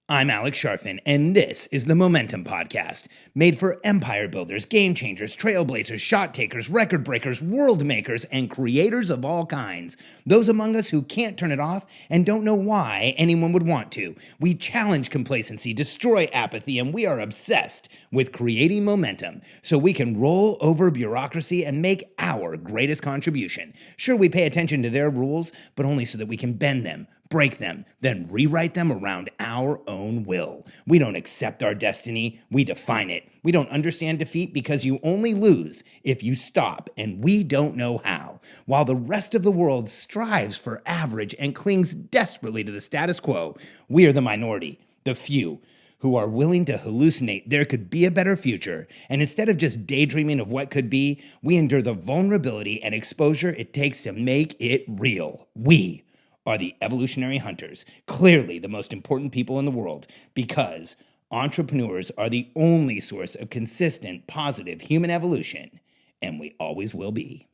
I'm Alex Sharfin, and this is the Momentum Podcast, made for empire builders, game changers, trailblazers, shot takers, record breakers, world makers, and creators of all kinds. Those among us who can't turn it off and don't know why anyone would want to. We challenge complacency, destroy apathy, and we are obsessed with creating momentum so we can roll over bureaucracy and make our greatest contribution. Sure, we pay attention to their rules, but only so that we can bend them, break them, then rewrite them around our own will. We don't accept our destiny, we define it. We don't understand defeat because you only lose if you stop, and we don't know how. While the rest of the world strives for average and clings desperately to the status quo, we are the minority, the few, who are willing to hallucinate there could be a better future, and instead of just daydreaming of what could be, we endure the vulnerability and exposure it takes to make it real. We are the evolutionary hunters, clearly the most important people in the world, because entrepreneurs are the only source of consistent, positive human evolution, and we always will be.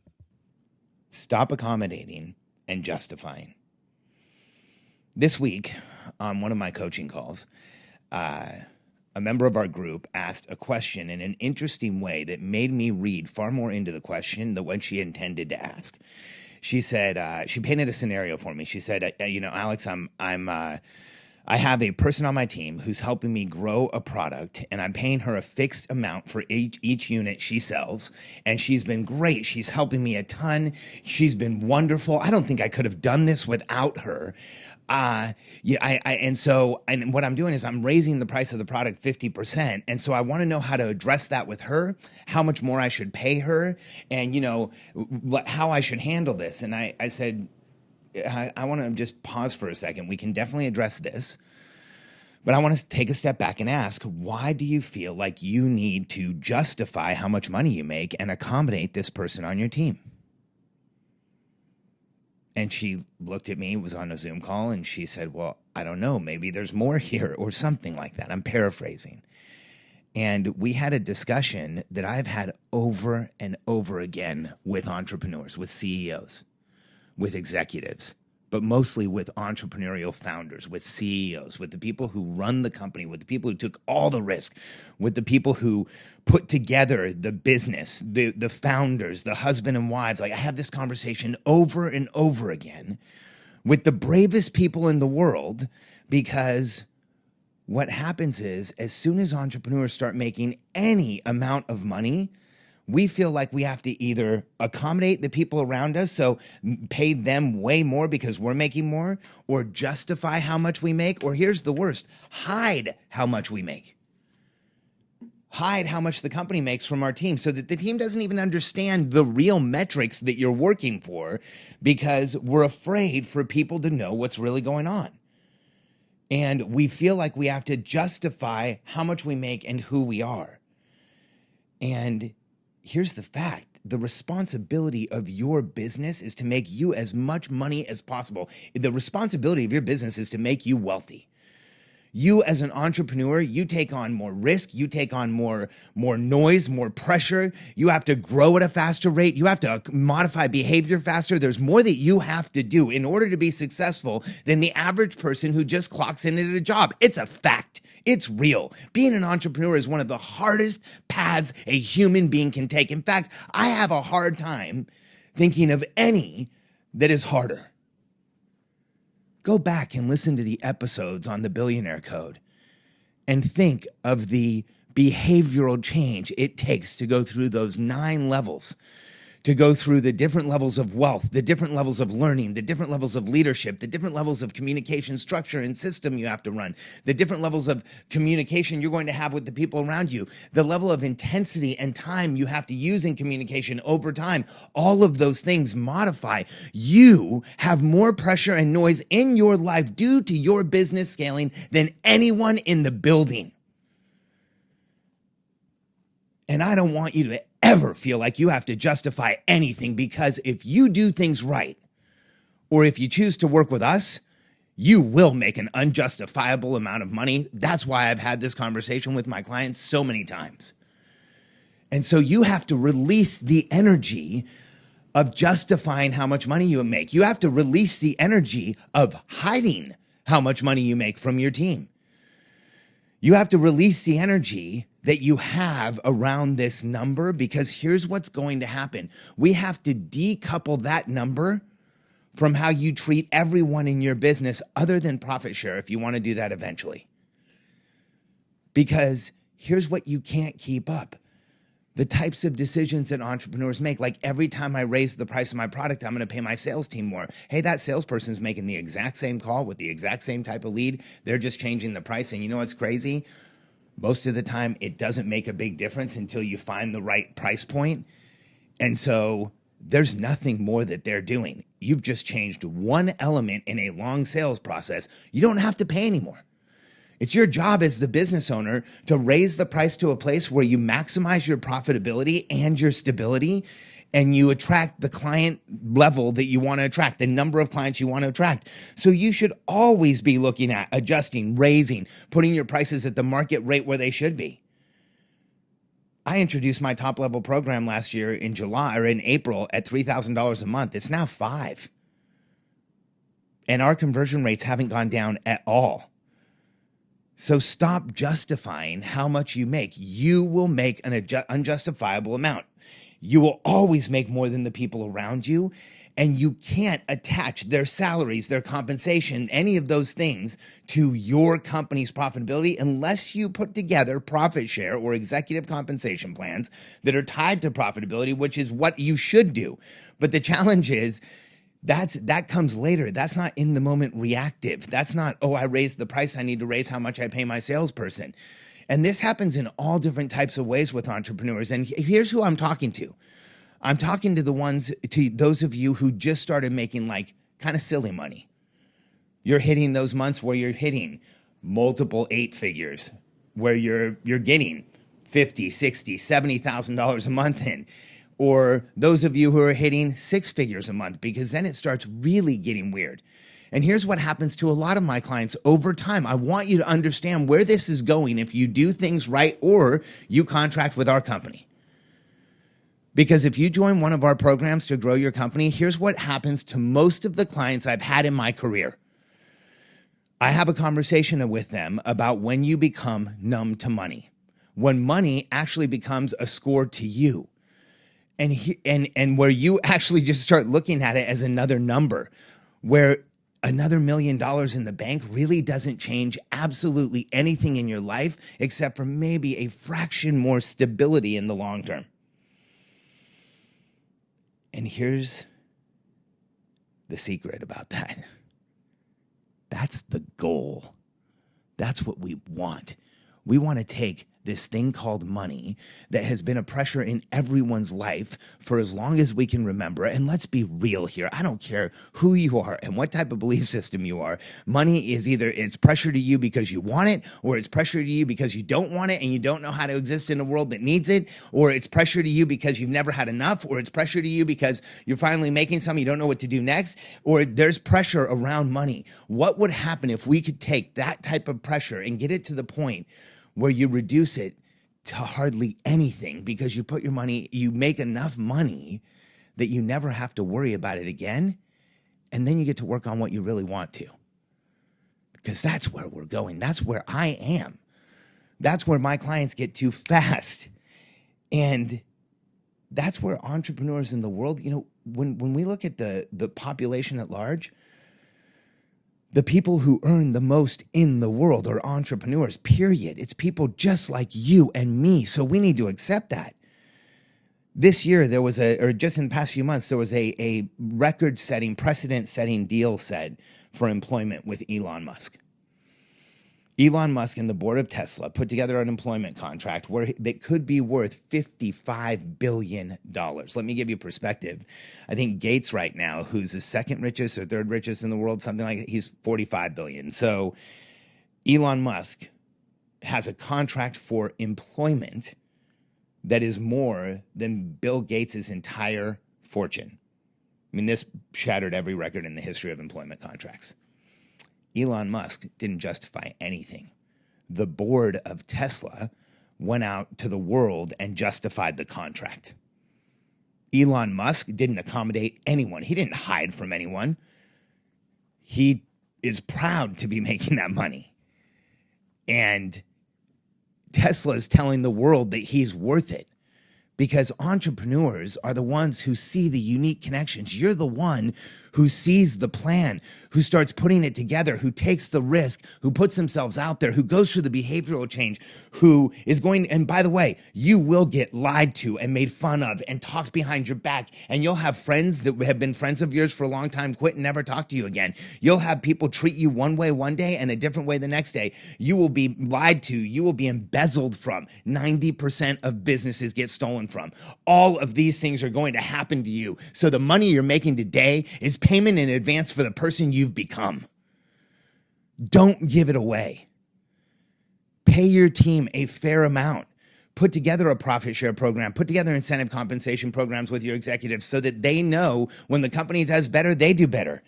Stop accommodating and justifying. This week, on one of my coaching calls, a member of our group asked a question in an interesting way that made me read far more into the question than what she intended to ask. She said, she painted a scenario for me. She said, Alex, I have a person on my team who's helping me grow a product, and I'm paying her a fixed amount for each unit she sells, and she's been great. She's helping me a ton. She's been wonderful. I don't think I could have done this without her. And what I'm doing is I'm raising the price of the product 50%. And so I want to know how to address that with her, how much more I should pay her, and, how I should handle this. And I said, I want to just pause for a second. We can definitely address this, but I want to take a step back and ask, why do you feel like you need to justify how much money you make and accommodate this person on your team? And she looked at me, was on a Zoom call, and she said, well, I don't know, maybe there's more here or something like that. I'm paraphrasing. And we had a discussion that I've had over and over again with entrepreneurs, with CEOs, with executives, but mostly with entrepreneurial founders, with CEOs, with the people who run the company, with the people who took all the risk, with the people who put together the business, the founders, the husband and wives. Like, I have this conversation over and over again with the bravest people in the world, because what happens is, as soon as entrepreneurs start making any amount of money, we feel like we have to either accommodate the people around us, so pay them way more because we're making more, or justify how much we make, or here's the worst, hide how much we make. Hide how much the company makes from our team so that the team doesn't even understand the real metrics that you're working for, because we're afraid for people to know what's really going on. And we feel like we have to justify how much we make and who we are. And here's the fact. The responsibility of your business is to make you as much money as possible. The responsibility of your business is to make you wealthy. You as an entrepreneur, you take on more risk, you take on more noise, more pressure. You have to grow at a faster rate. You have to modify behavior faster. There's more that you have to do in order to be successful than the average person who just clocks in at a job. It's a fact. It's real. Being an entrepreneur is one of the hardest paths a human being can take. In fact, I have a hard time thinking of any that is harder. Go back and listen to the episodes on the Billionaire Code and think of the behavioral change it takes to go through those 9 levels, to go through the different levels of wealth, the different levels of learning, the different levels of leadership, the different levels of communication structure and system you have to run, the different levels of communication you're going to have with the people around you, the level of intensity and time you have to use in communication over time. All of those things modify. You have more pressure and noise in your life due to your business scaling than anyone in the building. And I don't want you to ever feel like you have to justify anything, because if you do things right, or if you choose to work with us, you will make an unjustifiable amount of money. That's why I've had this conversation with my clients so many times. And so you have to release the energy of justifying how much money you make. You have to release the energy of hiding how much money you make from your team. You have to release the energy that you have around this number, because here's what's going to happen. We have to decouple that number from how you treat everyone in your business other than profit share if you want to do that eventually. Because here's what you can't keep up. The types of decisions that entrepreneurs make, like every time I raise the price of my product, I'm going to pay my sales team more. Hey, that salesperson's making the exact same call with the exact same type of lead. They're just changing the price. And you know what's crazy? Most of the time, it doesn't make a big difference until you find the right price point. And so there's nothing more that they're doing. You've just changed one element in a long sales process. You don't have to pay anymore. It's your job as the business owner to raise the price to a place where you maximize your profitability and your stability, and you attract the client level that you want to attract, the number of clients you want to attract. So you should always be looking at adjusting, raising, putting your prices at the market rate where they should be. I introduced my top level program last year in July or in April at $3,000 a month. It's now $5,000. And our conversion rates haven't gone down at all. So stop justifying how much you make. You will make an unjustifiable amount. You will always make more than the people around you, and you can't attach their salaries, their compensation, any of those things to your company's profitability unless you put together profit share or executive compensation plans that are tied to profitability, which is what you should do. But the challenge is, that comes later. That's not in the moment reactive. That's not, oh, I raised the price. I need to raise how much I pay my salesperson. And this happens in all different types of ways with entrepreneurs. And here's who I'm talking to. I'm talking to those of you who just started making like kind of silly money. You're hitting those months where you're hitting multiple 8 figures, where you're getting $50,000, $60,000, $70,000 a month in. Or those of you who are hitting 6 figures a month, because then it starts really getting weird. And here's what happens to a lot of my clients over time. I want you to understand where this is going if you do things right or you contract with our company. Because if you join one of our programs to grow your company, here's what happens to most of the clients I've had in my career. I have a conversation with them about when you become numb to money, when money actually becomes a score to you. And where you actually just start looking at it as another number, where another $1 million in the bank really doesn't change absolutely anything in your life except for maybe a fraction more stability in the long term. And here's the secret about that. That's the goal. That's what we want. We want to take this thing called money that has been a pressure in everyone's life for as long as we can remember. And let's be real here. I don't care who you are and what type of belief system you are. Money is either it's pressure to you because you want it, or it's pressure to you because you don't want it and you don't know how to exist in a world that needs it, or it's pressure to you because you've never had enough, or it's pressure to you because you're finally making something, you don't know what to do next, or there's pressure around money. What would happen if we could take that type of pressure and get it to the point where you reduce it to hardly anything, because you make enough money that you never have to worry about it again. And then you get to work on what you really want to, because that's where we're going. That's where I am. That's where my clients get too fast. And that's where entrepreneurs in the world, when we look at the population at large, the people who earn the most in the world are entrepreneurs, period. It's people just like you and me. So we need to accept that. This year, just in the past few months, there was a record-setting, precedent-setting deal said for employment with Elon Musk. Elon Musk and the board of Tesla put together an employment contract that could be worth $55 billion. Let me give you perspective. I think Gates right now, who's the second richest or third richest in the world, something like that, he's $45 billion. So Elon Musk has a contract for employment that is more than Bill Gates' entire fortune. I mean, this shattered every record in the history of employment contracts. Elon Musk didn't justify anything. The board of Tesla went out to the world and justified the contract. Elon Musk didn't accommodate anyone. He didn't hide from anyone. He is proud to be making that money. And Tesla's telling the world that he's worth it. Because entrepreneurs are the ones who see the unique connections. You're the one who sees the plan, who starts putting it together, who takes the risk, who puts themselves out there, who goes through the behavioral change, who is going, and by the way, you will get lied to and made fun of and talked behind your back. And you'll have friends that have been friends of yours for a long time quit and never talk to you again. You'll have people treat you one way one day and a different way the next day. You will be lied to. You will be embezzled from. 90% of businesses get stolen from. All of these things are going to happen to you. So the money you're making today is payment in advance for the person you've become. Don't give it away. Pay your team a fair amount. Put together a profit share program. Put together incentive compensation programs with your executives so that they know when the company does better, they do better.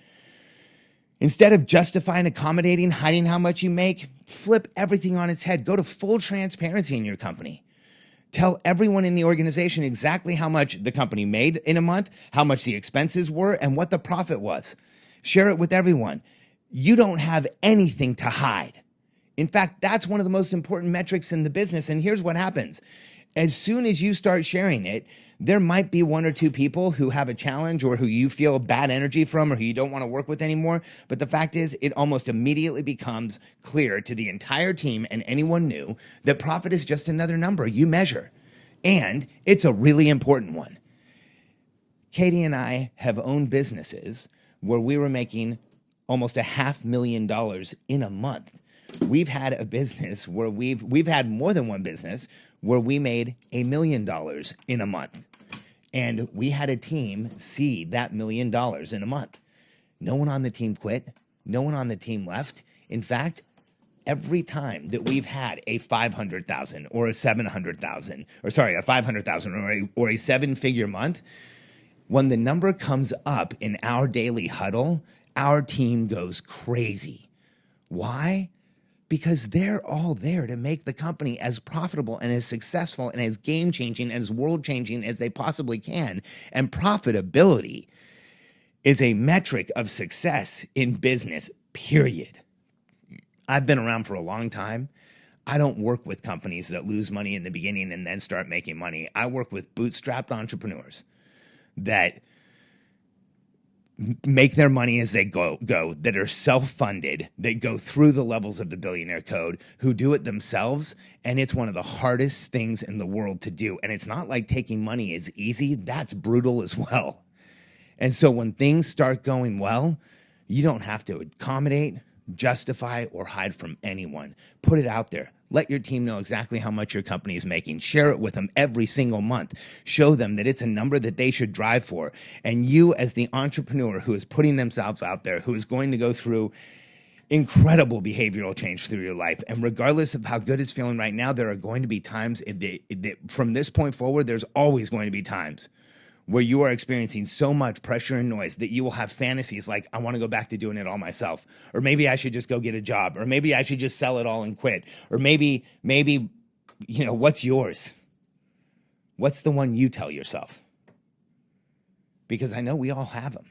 Instead of justifying, accommodating, hiding how much you make, flip everything on its head. Go to full transparency in your company. Tell everyone in the organization exactly how much the company made in a month, how much the expenses were, and what the profit was. Share it with everyone. You don't have anything to hide. In fact, that's one of the most important metrics in the business. And here's what happens. As soon as you start sharing it, there might be one or two people who have a challenge or who you feel bad energy from or who you don't want to work with anymore. But the fact is, it almost immediately becomes clear to the entire team and anyone new that profit is just another number you measure. And it's a really important one. Katie and I have owned businesses where we were making almost $500,000 in a month. We've had a business where we've had more than one business where we made $1 million in a month. And we had a team see that $1 million in a month. No one on the team quit. No one on the team left. In fact, every time that we've had a 500,000 or a 700,000, or sorry, a 500,000 or a seven-figure month, when the number comes up in our daily huddle, our team goes crazy. Why? Because they're all there to make the company as profitable and as successful and as game-changing and as world-changing as they possibly can. And profitability is a metric of success in business, period. I've been around for a long time. I don't work with companies that lose money in the beginning and then start making money. I work with bootstrapped entrepreneurs that make their money as they go, that are self-funded, that go through the levels of the billionaire code, who do it themselves. And it's one of the hardest things in the world to do. And it's not like taking money is easy. That's brutal as well. And so when things start going well, you don't have to accommodate, justify, or hide from anyone. Put it out there. Let your team know exactly how much your company is making. Share it with them every single month. Show them that it's a number that they should drive for. And you, as the entrepreneur who is putting themselves out there, who is going to go through incredible behavioral change through your life, and regardless of how good it's feeling right now, there are going to be times from this point forward, there's always going to be times where you are experiencing so much pressure and noise that you will have fantasies like, I want to go back to doing it all myself. Or maybe I should just go get a job. Or maybe I should just sell it all and quit. Or maybe, what's yours? What's the one you tell yourself? Because I know we all have them.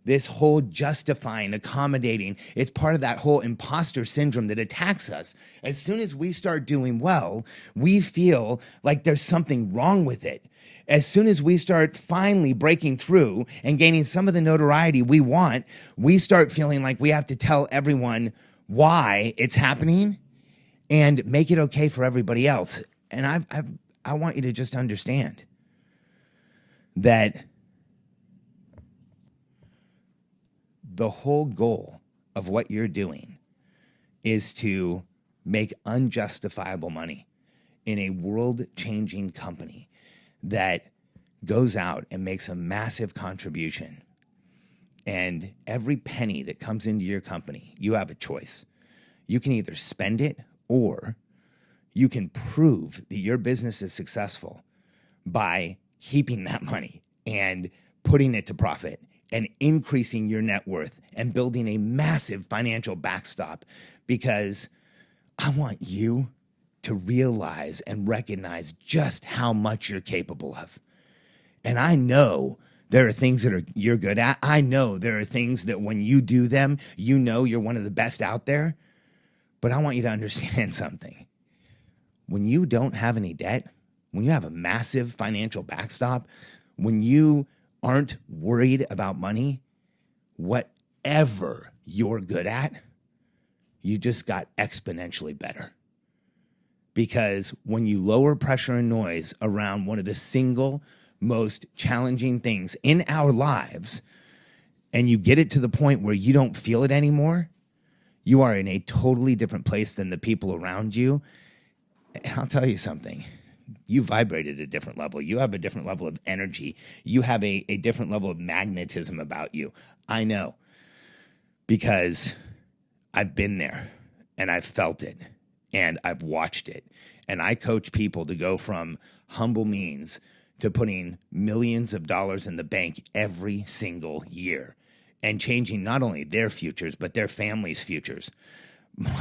This whole justifying, accommodating, it's part of that whole imposter syndrome that attacks us. As soon as we start doing well, we feel like there's something wrong with it. As soon as we start finally breaking through and gaining some of the notoriety we want, we start feeling like we have to tell everyone why it's happening and make it okay for everybody else. And I want you to just understand that the whole goal of what you're doing is to make unjustifiable money in a world-changing company that goes out and makes a massive contribution. And every penny that comes into your company, you have a choice. You can either spend it or you can prove that your business is successful by keeping that money and putting it to profit and increasing your net worth and building a massive financial backstop, because I want you to realize and recognize just how much you're capable of. And I know there are things that you're good at. I know there are things that when you do them, you know you're one of the best out there. But I want you to understand something. When you don't have any debt, when you have a massive financial backstop, when you aren't worried about money, whatever you're good at, you just got exponentially better. Because when you lower pressure and noise around one of the single most challenging things in our lives, and you get it to the point where you don't feel it anymore, you are in a totally different place than the people around you. And I'll tell you something. You vibrate at a different level. You have a different level of energy. You have a different level of magnetism about you. I know, because I've been there and I've felt it and I've watched it. And I coach people to go from humble means to putting millions of dollars in the bank every single year and changing not only their futures, but their families' futures.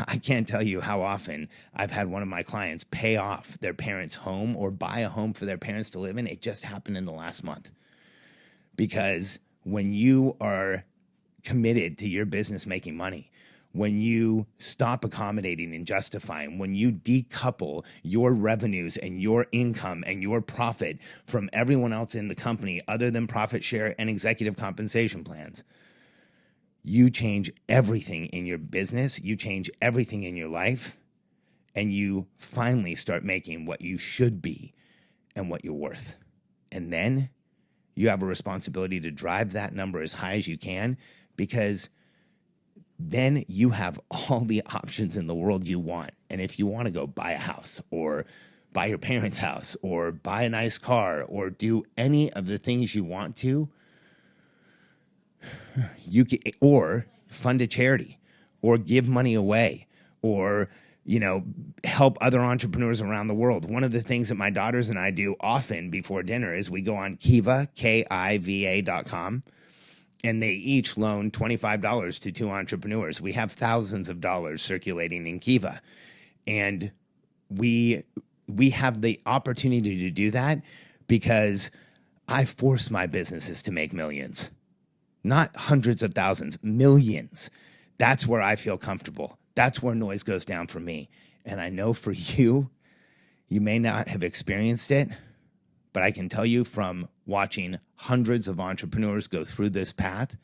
I can't tell you how often I've had one of my clients pay off their parents' home or buy a home for their parents to live in. It just happened in the last month. Because when you are committed to your business making money, when you stop accommodating and justifying, when you decouple your revenues and your income and your profit from everyone else in the company other than profit share and executive compensation plans, you change everything in your business, you change everything in your life, and you finally start making what you should be and what you're worth. And then you have a responsibility to drive that number as high as you can, because then you have all the options in the world you want. And if you want to go buy a house or buy your parents' house or buy a nice car or do any of the things you want to, you can, or fund a charity or give money away or, help other entrepreneurs around the world. One of the things that my daughters and I do often before dinner is we go on Kiva, KIVA.com, and they each loan $25 to two entrepreneurs. We have thousands of dollars circulating in Kiva. And we have the opportunity to do that because I force my businesses to make millions. Not hundreds of thousands, millions. That's where I feel comfortable. That's where noise goes down for me. And I know for you, you may not have experienced it, but I can tell you from watching hundreds of entrepreneurs go through this path,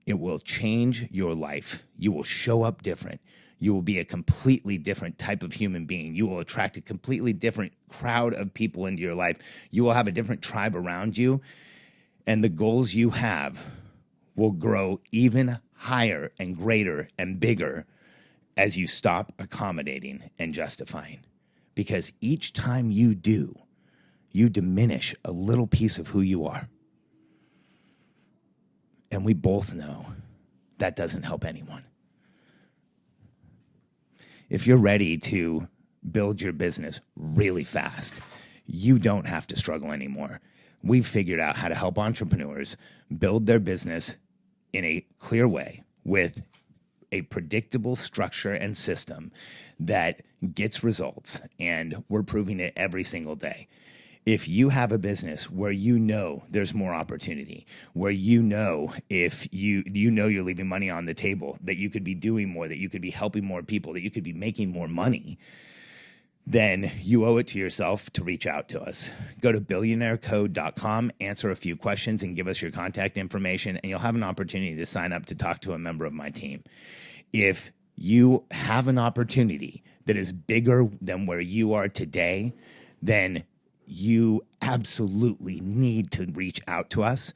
it will change your life. You will show up different. You will be a completely different type of human being. You will attract a completely different crowd of people into your life. You will have a different tribe around you. And the goals you have will grow even higher and greater and bigger as you stop accommodating and justifying. Because each time you do, you diminish a little piece of who you are. And we both know that doesn't help anyone. If you're ready to build your business really fast, you don't have to struggle anymore. We've figured out how to help entrepreneurs build their business in a clear way with a predictable structure and system that gets results, and we're proving it every single day. If you have a business where you know there's more opportunity, where if you're leaving money on the table, that you could be doing more, that you could be helping more people, that you could be making more money, then you owe it to yourself to reach out to us. Go to billionairecode.com, answer a few questions, and give us your contact information, and you'll have an opportunity to sign up to talk to a member of my team. If you have an opportunity that is bigger than where you are today, then you absolutely need to reach out to us,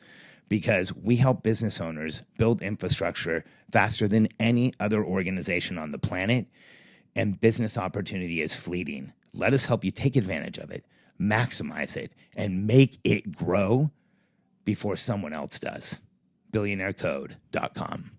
because we help business owners build infrastructure faster than any other organization on the planet. And business opportunity is fleeting. Let us help you take advantage of it, maximize it, and make it grow before someone else does. billionairecode.com.